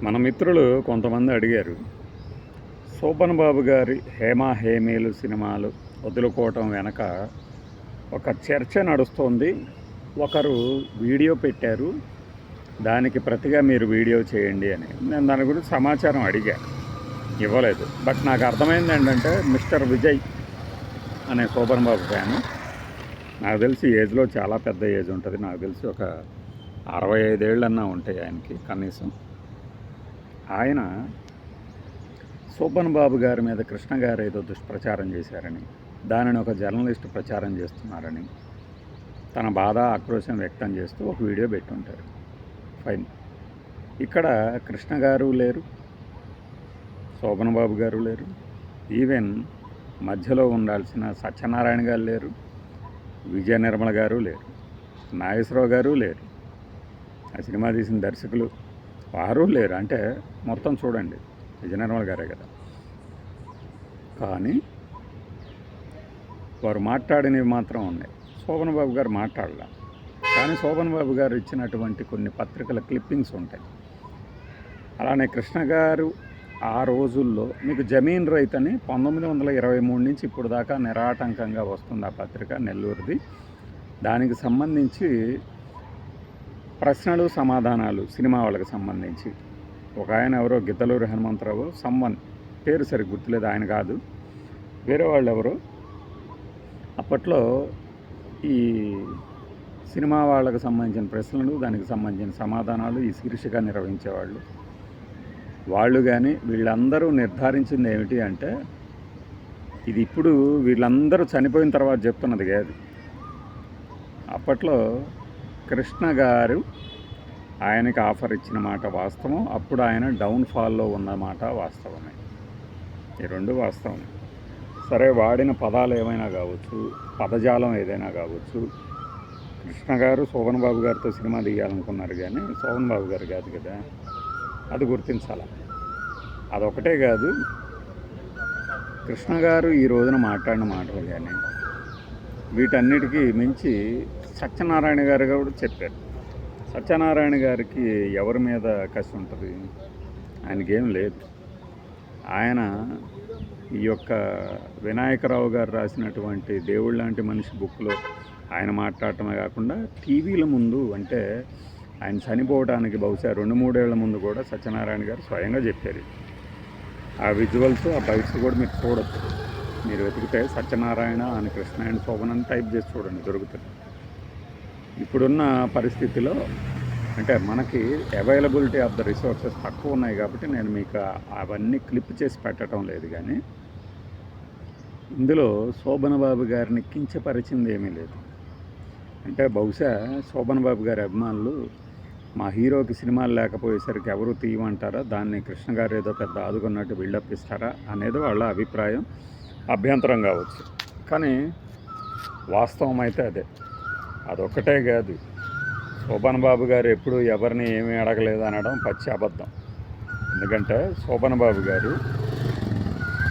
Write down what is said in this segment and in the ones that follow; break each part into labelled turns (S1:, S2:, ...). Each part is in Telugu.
S1: మన మిత్రులు కొంతమంది అడిగారు, శోభన్ బాబు గారి హేమా హేమీలు సినిమాలు వదులుకోవటం వెనక ఒక చర్చ నడుస్తోంది. ఒకరు వీడియో పెట్టారు, దానికి ప్రతిగా మీరు వీడియో చేయండి అని. నేను దాని గురించి సమాచారం అడిగాను, ఇవ్వలేదు. బట్ నాకు అర్థమైంది ఏంటంటే, మిస్టర్ విజయ్ అనే శోభన్ బాబు ఫ్యాను. నాకు తెలిసి ఏజ్లో చాలా పెద్ద ఏజ్ ఉంటుంది. నాకు తెలిసి ఒక 65 ఏళ్ళన్నా ఉంటాయి ఆయనకి కనీసం. ఆయన శోభన్ బాబు గారి మీద కృష్ణ గారు ఏదో దుష్ప్రచారం చేశారని, దానిని ఒక జర్నలిస్ట్ ప్రచారం చేస్తున్నారని తన బాధ ఆక్రోశం వ్యక్తం చేస్తూ ఒక వీడియో పెట్టుంటారు. ఫైన్. ఇక్కడ కృష్ణ గారు లేరు, శోభన్ బాబు గారు లేరు, ఈవెన్ మధ్యలో ఉండాల్సిన సత్యనారాయణ గారు లేరు, విజయ నిర్మల గారు లేరు, నాగేశ్వరరావు గారు లేరు, ఆ సినిమా తీసిన దర్శకులు వారు లేరు. అంటే మొత్తం చూడండి, విజయ నిర్మల గారే కదా. కానీ వారు మాట్లాడినవి మాత్రం ఉన్నాయి. శోభన్ బాబు గారు మాట్లాడలే. కానీ శోభన్ బాబు గారు ఇచ్చినటువంటి కొన్ని పత్రికల క్లిప్పింగ్స్ ఉంటాయి. అలానే కృష్ణ గారు ఆ రోజుల్లో మీకు జమీన్ రైత్ అని 1923 నుంచి ఇప్పుడు దాకా నిరాటంకంగా వస్తుంది ఆ పత్రిక, నెల్లూరుది. దానికి సంబంధించి ప్రశ్నలు సమాధానాలు సినిమా వాళ్ళకి సంబంధించి ఒక ఆయన ఎవరో గిద్దలూరి హనుమంతరావు సమ్మన్ పేరు సరిగ్గా గుర్తులేదు, ఆయన కాదు, వేరే వాళ్ళు ఎవరో అప్పట్లో ఈ సినిమా వాళ్ళకి సంబంధించిన ప్రశ్నలు, దానికి సంబంధించిన సమాధానాలు ఈ శీర్షిక నిర్వహించేవాళ్ళు. వాళ్ళు కానీ వీళ్ళందరూ నిర్ధారించింది ఏమిటి అంటే, ఇది ఇప్పుడు వీళ్ళందరూ చనిపోయిన తర్వాత చెప్తున్నది కాదు. అప్పట్లో కృష్ణ గారు ఆయనకి ఆఫర్ ఇచ్చిన మాట వాస్తవం, అప్పుడు ఆయన డౌన్ఫాల్లో ఉన్నమాట వాస్తవమే. ఈ రెండు వాస్తవం. సరే, వాడిన పదాలు ఏమైనా కావచ్చు, పదజాలం ఏదైనా కావచ్చు. కృష్ణ గారు శోభన్ బాబు గారితో సినిమా తీయాలనుకున్నారు, కానీ శోభన్ బాబు గారు కాదు కదా, అది గుర్తించాల. అదొకటే కాదు, కృష్ణ గారు ఈ రోజున మాట్లాడిన మాటలు కానీ వీటన్నిటికీ మించి సత్యనారాయణ గారు కూడా చెప్పారు. సత్యనారాయణ గారికి ఎవరి మీద కసి ఉంటుంది? ఆయనకేం లేదు. ఆయన ఈ యొక్క వినాయకరావు గారు రాసినటువంటి దేవుళ్ళ లాంటి మనిషి బుక్లో ఆయన మాట్లాడటమే కాకుండా టీవీల ముందు, అంటే ఆయన చనిపోవడానికి బహుశా 2-3 ఏళ్ల ముందు కూడా సత్యనారాయణ గారు స్వయంగా చెప్పారు. ఆ విజువల్స్, ఆ బైట్స్ కూడా మీరు చూడొచ్చు. మీరు వెతికితే సత్యనారాయణ అని కృష్ణ అండ్ శోభన్ అని టైప్ చేసి చూడండి, దొరుకుతుంది. ఇప్పుడున్న పరిస్థితిలో అంటే మనకి అవైలబిలిటీ ఆఫ్ ద రిసోర్సెస్ తక్కువ ఉన్నాయి కాబట్టి నేను మీకు అవన్నీ క్లిప్ చేసి పెట్టడం లేదు. కానీ ఇందులో శోభన్ బాబు గారిని కించపరిచింది ఏమీ లేదు. అంటే బహుశా శోభన్ బాబు గారి అభిమానులు మా హీరోకి సినిమాలు లేకపోయేసరికి ఎవరు తీయమంటారా, దాన్ని కృష్ణ గారు ఏదో పెద్ద ఆదుకున్నట్టు బిల్డప్ ఇస్తారా అనేది వాళ్ళ అభిప్రాయం, అభ్యంతరం కావచ్చు. కానీ వాస్తవం అయితే అదే. అదొక్కటే కాదు, శోభన్ బాబు గారు ఎప్పుడు ఎవరిని ఏమీ అడగలేదు అనడం పచ్చి అబద్ధం. ఎందుకంటే శోభన్ బాబు గారు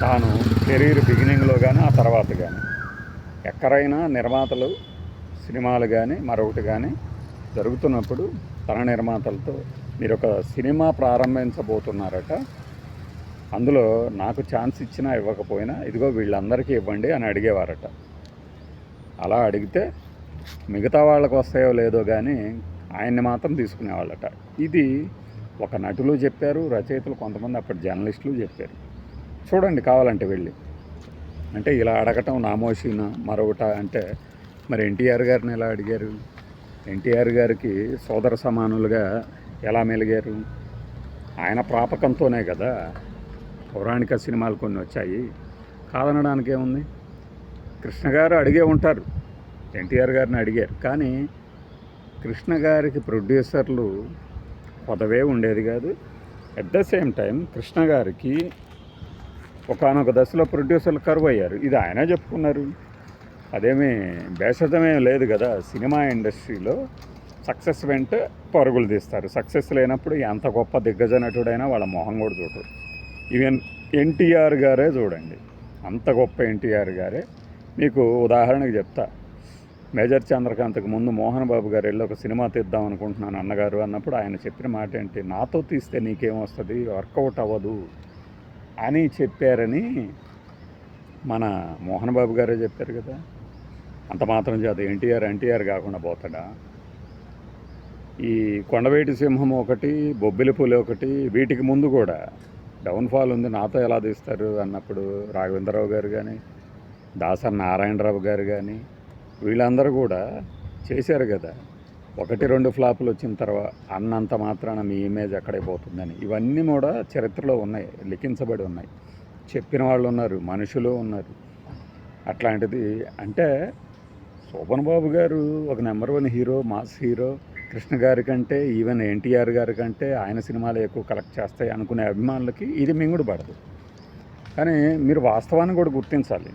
S1: తాను కెరీర్ బిగినింగ్లో కానీ ఆ తర్వాత కానీ ఎక్కడైనా నిర్మాతలు సినిమాలు కానీ మరొకటి కానీ జరుగుతున్నప్పుడు తన నిర్మాతలతో మీరు ఒక సినిమా ప్రారంభించబోతున్నారట, అందులో నాకు ఛాన్స్ ఇచ్చినా ఇవ్వకపోయినా ఇదిగో వీళ్ళందరికీ ఇవ్వండి అని అడిగేవారట. అలా అడిగితే మిగతా వాళ్ళకు వస్తాయో లేదో కానీ ఆయన్ని మాత్రం తీసుకునేవాళ్ళట. ఇది ఒక నటులు చెప్పారు, రచయితలు, కొంతమంది అప్పటి జర్నలిస్టులు చెప్పారు. చూడండి కావాలంటే వెళ్ళి. అంటే ఇలా అడగటం నామోషీన మరొకట అంటే మరి ఎన్టీఆర్ గారిని ఎలా అడిగారు? ఎన్టీఆర్ గారికి సోదర సమానులుగా ఎలా మెలిగారు? ఆయన ప్రాపకంతోనే కదా పౌరాణిక సినిమాలు కొన్ని వచ్చాయి. కాదనడానికి ఏముంది? కృష్ణ గారు అడిగే ఉంటారు, ఎన్టీఆర్ గారిని అడిగారు. కానీ కృష్ణ గారికి ప్రొడ్యూసర్లు పదవే ఉండేది కాదు. At the same time Krishna గారికి ఒకానొక దశలో ప్రొడ్యూసర్లు కరువు అయ్యారు. ఇది ఆయనే చెప్పుకున్నారు, అదేమీ భేషజమేం లేదు కదా. సినిమా ఇండస్ట్రీలో సక్సెస్ వెంట పరుగులు తీస్తారు. సక్సెస్ లేనప్పుడు ఎంత గొప్ప దిగ్గజ నటుడైనా వాళ్ళ మొహం కూడా చూడరు. ఈవెన్ ఎన్టీఆర్ గారే చూడండి, అంత గొప్ప ఎన్టీఆర్ గారే. మీకు ఉదాహరణకు చెప్తా, మేజర్ చంద్రకాంత్కి ముందు మోహన్ బాబు గారు వెళ్ళి ఒక సినిమా తీద్దాం అనుకుంటున్నాను అన్నగారు అన్నప్పుడు ఆయన చెప్పిన మాట ఏంటి, నాతో తీస్తే నీకేమొస్తుంది, వర్కౌట్ అవ్వదు అని చెప్పారని మన మోహన్ బాబు గారే చెప్పారు కదా. అంత మాత్రం చేత ఎన్టీఆర్ కాకుండా పోతాడా? ఈ కొండవేటి సింహం ఒకటి, బొబ్బిలి పులి ఒకటి, వీటికి ముందు కూడా డౌన్ఫాల్ ఉంది, నాతో ఎలా తీస్తారు అన్నప్పుడు రాఘవేంద్రరావు గారు కానీ, దాసరి నారాయణరావు గారు కానీ వీళ్ళందరూ కూడా చేశారు కదా. 1-2 ఫ్లాపులు వచ్చిన తర్వాత అన్నంత మాత్రాన మీ ఇమేజ్ అక్కడే పోతుందని. ఇవన్నీ కూడా చరిత్రలో ఉన్నాయి, లిఖించబడి ఉన్నాయి, చెప్పిన వాళ్ళు ఉన్నారు, మనుషులు ఉన్నారు. అట్లాంటిది అంటే శోభన్ బాబు గారు ఒక number 1 hero, mass hero. Krishna గారి కంటే, ఈవెన్ ఎన్టీఆర్ గారి కంటే ఆయన సినిమాలు ఎక్కువ కలెక్ట్ చేస్తాయి అనుకునే అభిమానులకి ఇది మింగుడు పడదు. కానీ మీరు వాస్తవాన్ని కూడా గుర్తించాలి.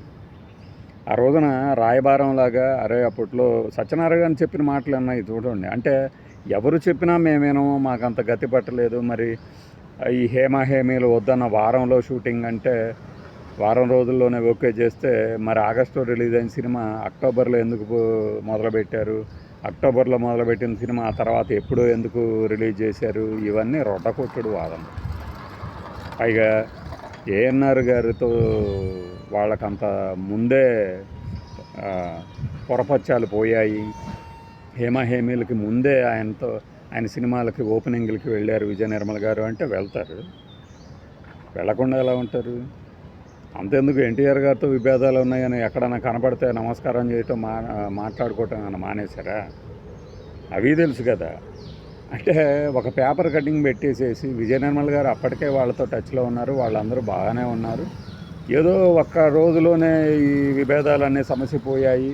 S1: ఆ రోజున రాయబారంలాగా, అరే అప్పట్లో సత్యనారాయణ చెప్పిన మాటలు అన్నాయి చూడండి. అంటే ఎవరు చెప్పినా మేమేనో మాకంత గతి పట్టలేదు. మరి ఈ హేమీలు వద్దన్న వారంలో షూటింగ్ అంటే వారం రోజుల్లోనే ఓకే చేస్తే, మరి ఆగస్టులో రిలీజ్ అయిన సినిమా అక్టోబర్లో ఎందుకు మొదలుపెట్టారు, అక్టోబర్లో మొదలుపెట్టిన సినిమా ఆ తర్వాత ఎప్పుడో ఎందుకు రిలీజ్ చేశారు, ఇవన్నీ రొట్టకొట్టుడు వాదన. పైగా ఏఎన్ఆర్ గారితో వాళ్ళకంత ముందే పొరపచ్చాలు పోయాయి. హేమీలకి ముందే ఆయన సినిమాలకి ఓపెనింగ్లకి వెళ్ళారు విజయ నిర్మల్ గారు అంటే వెళ్తారు, వెళ్లకుండా ఎలా ఉంటారు? అంతెందుకు ఎన్టీఆర్ గారితో విభేదాలు ఉన్నాయని ఎక్కడన్నా కనపడితే నమస్కారం చేయటం మాట్లాడుకోవటం ఏమైనా మానేశారా? అవి తెలుసు కదా. అంటే ఒక పేపర్ కటింగ్ పెట్టేసేసి విజయ నిర్మల్ గారు అప్పటికే వాళ్ళతో టచ్లో ఉన్నారు, వాళ్ళందరూ బాగానే ఉన్నారు, ఏదో ఒక్క రోజులోనే ఈ విభేదాలన్నీ సమసిపోయాయి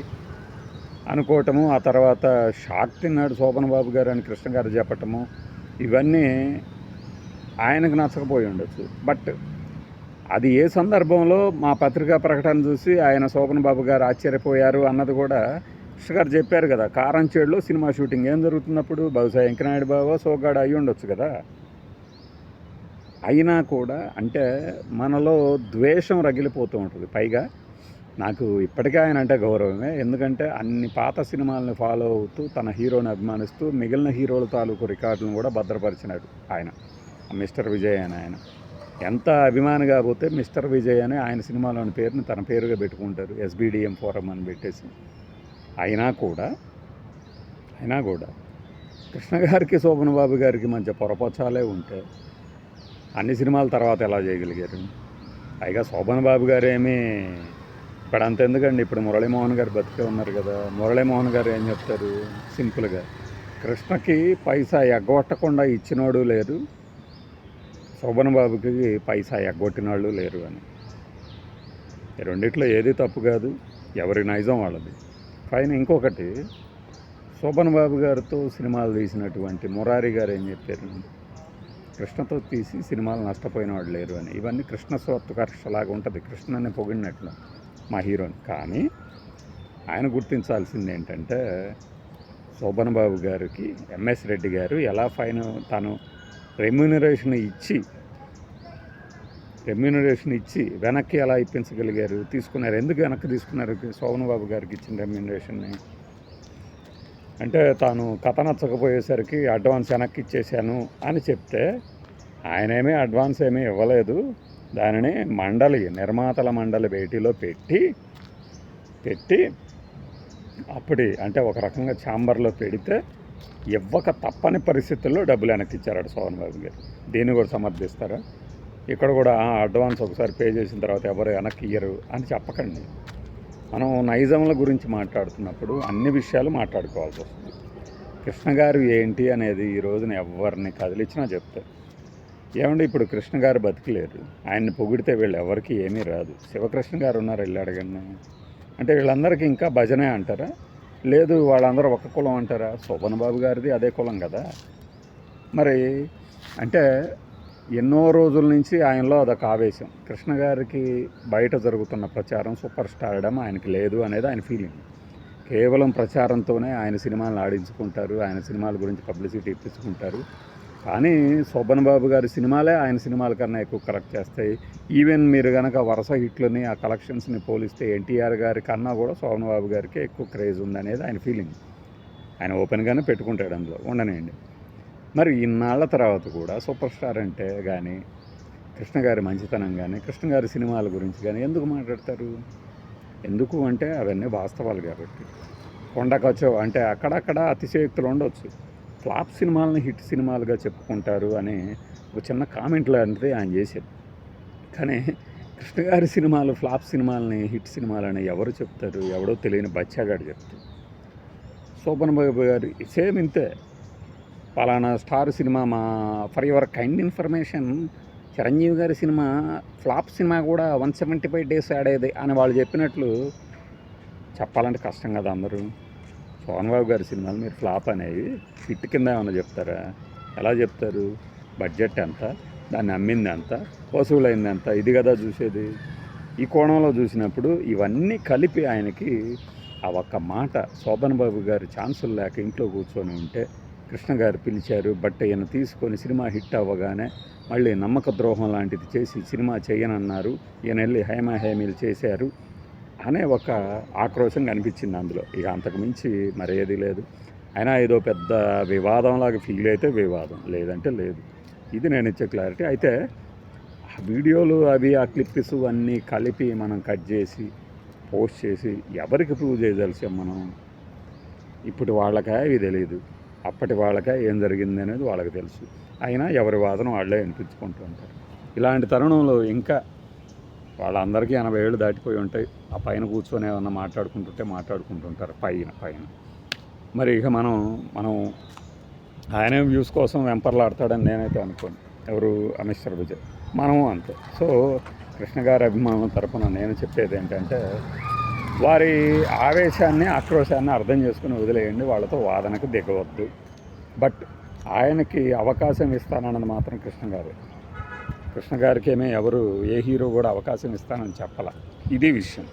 S1: అనుకోవటము, ఆ తర్వాత షాక్ తిన్నాడు శోభన్ బాబు గారు అని కృష్ణ గారు చెప్పటము, ఇవన్నీ ఆయనకు నచ్చకపోయి ఉండొచ్చు. బట్ అది ఏ సందర్భంలో మా పత్రికా ప్రకటన చూసి ఆయన శోభన్ బాబు గారు ఆశ్చర్యపోయారు అన్నది కూడా కృష్ణ గారు చెప్పారు కదా. కారంచేడులో సినిమా షూటింగ్ ఏం జరుగుతున్నప్పుడు బహుశా వెంకనాయుడు బాబు సోగ్గాడ అయ్యి ఉండొచ్చు కదా. అయినా కూడా అంటే మనలో ద్వేషం రగిలిపోతూ ఉంటుంది. పైగా నాకు ఇప్పటికే ఆయన అంటే గౌరవమే, ఎందుకంటే అన్ని పాత సినిమాలని ఫాలో అవుతూ తన హీరోని అభిమానిస్తూ మిగిలిన హీరోల తాలూకు రికార్డులను కూడా భద్రపరిచినాడు ఆయన, మిస్టర్ విజయ్ అని. ఆయన ఎంత అభిమాని కాకపోతే మిస్టర్ విజయ్ అని ఆయన సినిమాలోని పేరుని తన పేరుగా పెట్టుకుంటారు, SBDM ఫోరం అని పెట్టేసి. అయినా కూడా కృష్ణ గారికి శోభన్ బాబు గారికి మధ్య పొరపచ్చాలే ఉంటే అన్ని సినిమాల తర్వాత ఎలా చేయగలిగారు? పైగా శోభన్ బాబు గారు ఏమీ ఇప్పుడు అంతెందుకండి, ఇప్పుడు మురళీమోహన్ గారు బతికే ఉన్నారు కదా. మురళీమోహన్ గారు ఏం చెప్తారు సింపుల్గా, కృష్ణకి పైసా ఎగ్గొట్టకుండా ఇచ్చినోడు లేరు, శోభన్ బాబుకి పైసా ఎగ్గొట్టిన వాళ్ళు లేరు అని. రెండిట్లో ఏది తప్పు కాదు, ఎవరి నైజం వాళ్ళది. పైన ఇంకొకటి, శోభన్ బాబు గారితో సినిమాలు తీసినటువంటి మురారి గారు ఏం చెప్పారు, కృష్ణతో తీసి సినిమాలు నష్టపోయిన వాళ్ళు లేరు అని. ఇవన్నీ కృష్ణ స్వార్థకర్షలాగా ఉంటుంది, కృష్ణని పొగిడినట్లు మా హీరోని. కానీ ఆయన గుర్తించాల్సింది ఏంటంటే, శోభన్ బాబు గారికి MS రెడ్డి గారు ఎలా తను రెమ్యూనరేషన్ ఇచ్చి వెనక్కి ఎలా ఇప్పించగలిగారు, తీసుకున్నారు. ఎందుకు వెనక్కి తీసుకున్నారు శోభన్ బాబు గారికి ఇచ్చిన రెమ్యూనరేషన్ని? అంటే తాను కథ నచ్చకపోయేసరికి అడ్వాన్స్ వెనక్కి ఇచ్చేసాను అని చెప్తే, ఆయనేమీ అడ్వాన్స్ ఏమీ ఇవ్వలేదు, దానిని నిర్మాతల మండలి భేటీలో పెట్టి అప్పుడు అంటే ఒక రకంగా ఛాంబర్లో పెడితే ఇవ్వక తప్పని పరిస్థితుల్లో డబ్బులు వెనక్కి ఇచ్చారట శోభన్ బాబు గారు. దీన్ని కూడా సమర్థిస్తారా? ఇక్కడ కూడా అడ్వాన్స్ ఒకసారి పే చేసిన తర్వాత ఎవరు వెనక్కి ఇయ్యరు అని చెప్పకండి. మనం నైజంల గురించి మాట్లాడుతున్నప్పుడు అన్ని విషయాలు మాట్లాడుకోవాల్సి వస్తుంది. కృష్ణ గారు ఏంటి అనేది ఈ రోజున ఎవరిని కదిలించినా చెప్తారు. ఏమంటే ఇప్పుడు కృష్ణ గారు బతికిలేరు, ఆయన్ని పొగిడితే వీళ్ళు ఎవరికి ఏమీ రాదు. శివకృష్ణ గారు ఉన్నారు, వెళ్ళి అడగండి. అంటే వీళ్ళందరికీ ఇంకా భజనే అంటారా? లేదు వాళ్ళందరూ ఒక కులం అంటారా? శోభన్ బాబు గారిది అదే కులం కదా. మరి అంటే ఎన్నో రోజుల నుంచి ఆయనలో అదొక ఆవేశం. కృష్ణ గారికి బయట జరుగుతున్న ప్రచారం, సూపర్ స్టార్డమ్ ఆయనకి లేదు అనేది ఆయన ఫీలింగ్. కేవలం ప్రచారంతోనే ఆయన సినిమాలను ఆడించుకుంటారు, ఆయన సినిమాల గురించి పబ్లిసిటీ ఇప్పించుకుంటారు. కానీ శోభన్ బాబు గారి సినిమాలే ఆయన సినిమాల కన్నా ఎక్కువ కలెక్ట్ చేస్తాయి. ఈవెన్ మీరు కనుక వరుస హిట్లని ఆ కలెక్షన్స్ని పోలిస్తే ఎన్టీఆర్ గారి కన్నా కూడా శోభన్ బాబు గారికి ఎక్కువ క్రేజ్ ఉందనేది ఆయన ఫీలింగ్. ఆయన ఓపెన్గానే పెట్టుకుంటాడు అందులో, ఉండనివ్వండి. మరి ఇన్నాళ్ల తర్వాత కూడా సూపర్ స్టార్ అంటే కానీ కృష్ణ గారి మంచితనం కానీ కృష్ణ గారి సినిమాల గురించి కానీ ఎందుకు మాట్లాడతారు? ఎందుకు అంటే అవన్నీ వాస్తవాలు కాబట్టి. కొండకొచ్చో అంటే అక్కడక్కడ అతిశయోక్తులు ఉండవచ్చు. ఫ్లాప్ సినిమాలని హిట్ సినిమాలుగా చెప్పుకుంటారు అని ఒక చిన్న కామెంట్ లాంటిది ఆయన చేశారు. కానీ కృష్ణ గారి సినిమాలు ఫ్లాప్ సినిమాలని హిట్ సినిమాలని ఎవరు చెప్తారు? ఎవడో తెలియని బచ్చాగాడు చెప్తారు. శోభన్ బాబు గారు సేమ్ ఇంతే. పలానా స్టార్ సినిమా మా for your kind information Chiranjeevi గారి సినిమా ఫ్లాప్ సినిమా కూడా 175 days ఆడేది అని వాళ్ళు చెప్పినట్లు చెప్పాలంటే కష్టం కదా అందరూ. శోభన్ బాబు గారి సినిమాలు మీరు ఫ్లాప్ అనేవి హిట్ కింద ఏమన్నా చెప్తారా? ఎలా చెప్తారు? బడ్జెట్ ఎంత, దాన్ని అమ్మింది ఎంత, వసూలైంది ఎంత, ఇది కదా చూసేది. ఈ కోణంలో చూసినప్పుడు ఇవన్నీ కలిపి ఆయనకి ఆ ఒక్క మాట శోభన్ బాబు గారి ఛాన్సులు లేక ఇంట్లో కూర్చొని ఉంటే కృష్ణ గారు పిలిచారు. బట్ ఈయన తీసుకొని సినిమా హిట్ అవ్వగానే మళ్ళీ నమ్మక ద్రోహం లాంటిది చేసి సినిమా చేయనన్నారు, ఈయన వెళ్ళి హేమీలు చేశారు అనే ఒక ఆక్రోశం కనిపించింది అందులో. ఇక అంతకుమించి మరేది లేదు. అయినా ఏదో పెద్ద వివాదంలాగా ఫీల్ అయితే వివాదం, లేదంటే లేదు. ఇది నేను ఇచ్చే క్లారిటీ. అయితే ఆ వీడియోలు అవి ఆ క్లిప్స్ అన్నీ కలిపి మనం కట్ చేసి పోస్ట్ చేసి ఎవరికి ప్రూవ్ చేయదలిసాం మనం? ఇప్పుడు వాళ్ళకే ఇవి తెలియదు, అప్పటి వాళ్ళకే ఏం జరిగింది అనేది వాళ్ళకి తెలుసు. అయినా ఎవరి వాదన వాళ్ళే వినిపించుకుంటూ ఉంటారు. ఇలాంటి తరుణంలో ఇంకా వాళ్ళందరికీ 80 ఏళ్ళు దాటిపోయి ఉంటాయి. ఆ పైన కూర్చొని ఏమన్నా మాట్లాడుకుంటుంటారు పైన. మరి ఇక మనం ఆయన వ్యూస్ కోసం వెంపర్లాడతాడని నేనైతే అనుకోను. ఎవరు మిస్టర్ విజయ్, మనము అంతే. సో కృష్ణ గారి అభిమానుల తరపున నేను చెప్పేది ఏంటంటే వారి ఆవేశాన్ని ఆక్రోశాన్ని అర్థం చేసుకుని వదిలేయండి, వాళ్ళతో వాదనకు దిగవద్దు. బట్ ఆయనకి అవకాశం ఇస్తానన్నది మాత్రం కృష్ణ గారికి ఏమీ ఎవరు ఏ హీరో కూడా అవకాశం ఇస్తానని చెప్పాల. ఇది విషయం.